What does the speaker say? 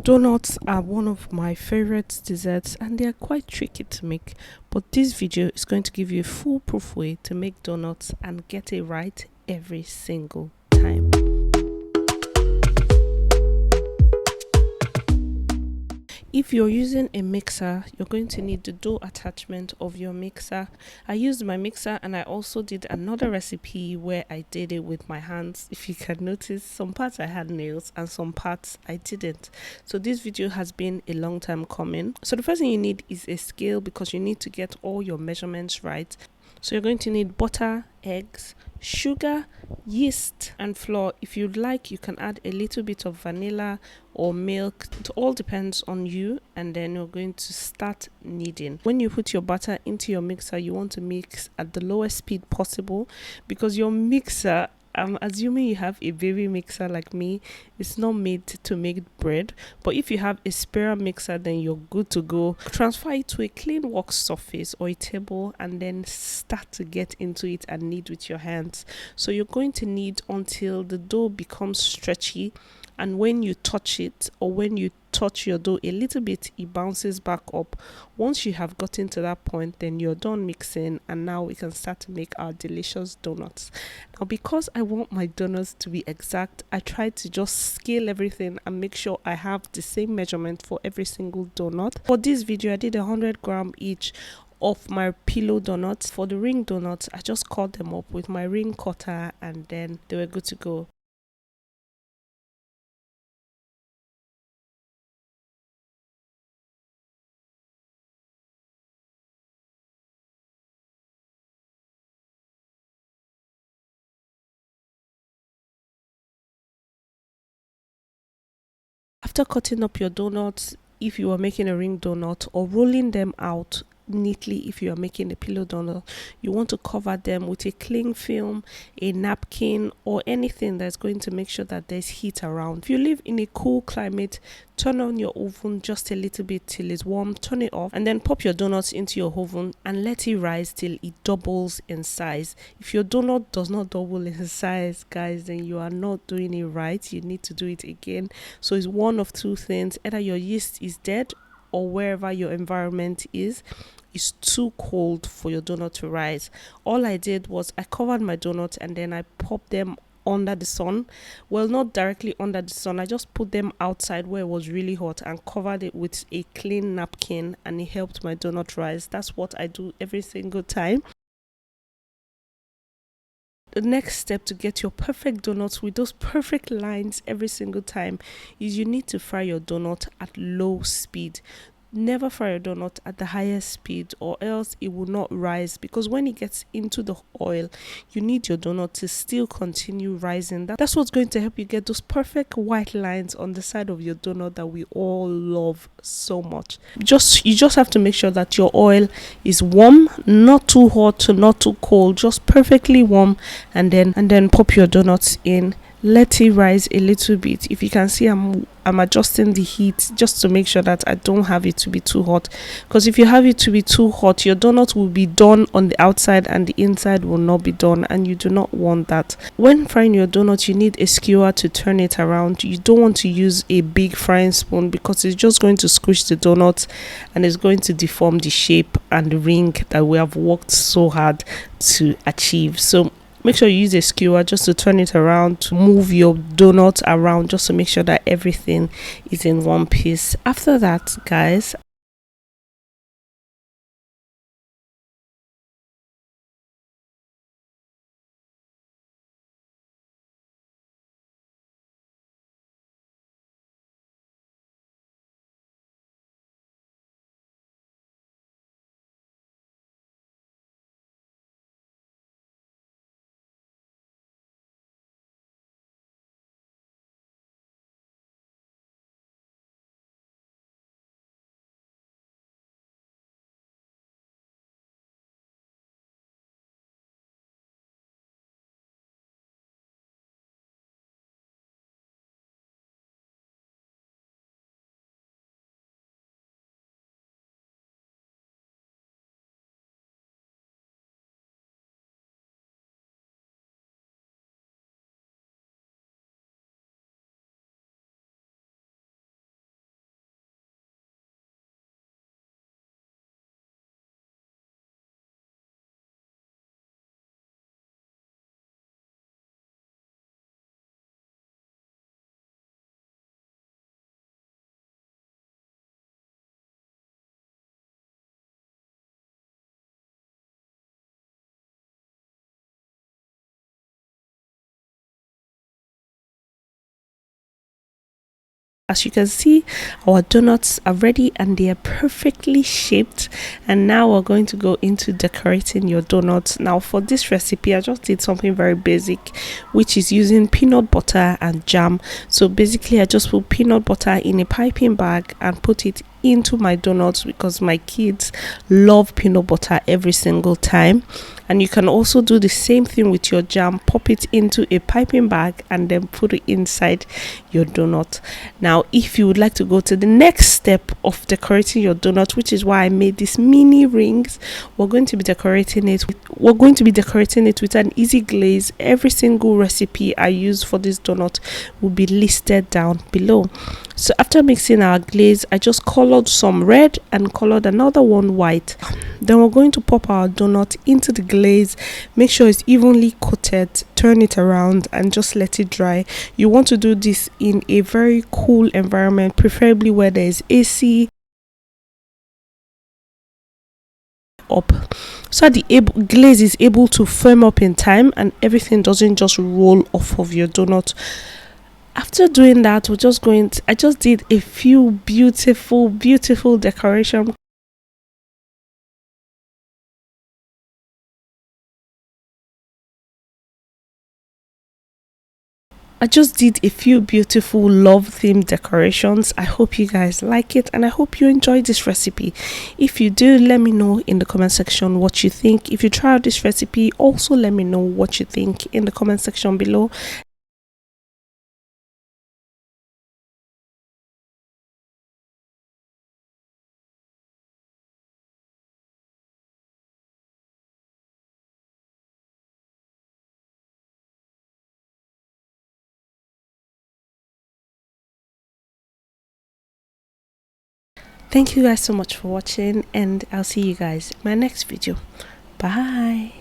Donuts are one of my favorite desserts and they are quite tricky to make. But this video is going to give you a foolproof way to make donuts and get it right every single time. If you're using a mixer, you're going to need the dough attachment of your mixer. I used my mixer and I also did another recipe where I did it with my hands. If you can notice, some parts I had nails and some parts I didn't. So this video has been a long time coming. So the first thing you need is a scale because you need to get all your measurements right. So you're going to need butter, eggs, sugar, yeast and flour. If you'd like, you can add a little bit of vanilla or milk. It all depends on you. And then you're going to start kneading. When you put your butter into your mixer, you want to mix at the lowest speed possible because your mixer, I'm assuming you have a baby mixer like me. It's not made to make bread, but if you have a spare mixer, then you're good to go. Transfer it to a clean work surface or a table and then start to get into it and knead with your hands. So you're going to knead until the dough becomes stretchy, and when you touch it or when you touch your dough a little bit, it bounces back up. Once you have gotten to that point, then you're done mixing, and now we can start to make our delicious donuts. Now, because I want my donuts to be exact, I tried to just scale everything and make sure I have the same measurement for every single donut. For this video, I did 100 grams each of my pillow donuts. For the ring donuts, I just cut them up with my ring cutter and then they were good to go. After cutting up your donuts, if you are making a ring donut, or rolling them out neatly if you are making a pillow donut, you want to cover them with a cling film, a napkin, or anything that's going to make sure that there's heat around. If you live in a cool climate, turn on your oven just a little bit till it's warm, turn it off, and then pop your donuts into your oven and let it rise till it doubles in size. If your donut does not double in size, guys, then you are not doing it right. You need to do it again. So it's one of two things: either your yeast is dead, or wherever your environment is too cold for your donut to rise. All I did was I covered my donut and then I popped them under the sun. Well, not directly under the sun. I just put them outside where it was really hot and covered it with a clean napkin, and it helped my donut rise. That's what I do every single time. The next step to get your perfect donuts with those perfect lines every single time is you need to fry your donut at low speed. Never fry your donut at the highest speed, or else it will not rise, because when it gets into the oil, you need your donut to still continue rising. That's what's going to help you get those perfect white lines on the side of your donut that we all love so much. You just have to make sure that your oil is warm, not too hot, not too cold, just perfectly warm, and then pop your donuts in. Let it rise a little bit. If you can see, I'm adjusting the heat just to make sure that I don't have it to be too hot, because if you have it to be too hot, your donut will be done on the outside and the inside will not be done, and you do not want that. When frying your donut, you need a skewer to turn it around. You don't want to use a big frying spoon because it's just going to squish the donut and it's going to deform the shape and the ring that we have worked so hard to achieve. So make sure you use a skewer just to turn it around, to move your donut around, just to make sure that everything is in one piece. After that, guys, As you can see, our donuts are ready and they are perfectly shaped. And now we're going to go into decorating your donuts. Now for this recipe, I just did something very basic, which is using peanut butter and jam. So basically I just put peanut butter in a piping bag and put it into my donuts because my kids love peanut butter every single time. And you can also do the same thing with your jam. Pop it into a piping bag and then put it inside your donut. Now if you would like to go to the next step of decorating your donut, which is why I made these mini rings, we're going to be decorating it with an easy glaze. Every single recipe I use for this donut will be listed down below. So after mixing our glaze, I just colored some red and colored another one white. Then we're going to pop our donut into the glaze. Make sure it's evenly coated, turn it around and just let it dry. You want to do this in a very cool environment, preferably where there is AC up, so that the glaze is able to firm up in time and everything doesn't just roll off of your donut. After doing that, I just did a few beautiful decoration. I just did a few beautiful love themed decorations. I hope you guys like it and I hope you enjoy this recipe. If you do, let me know in the comment section what you think. If you try out this recipe, also let me know what you think in the comment section below. Thank you guys so much for watching and I'll see you guys in my next video. Bye.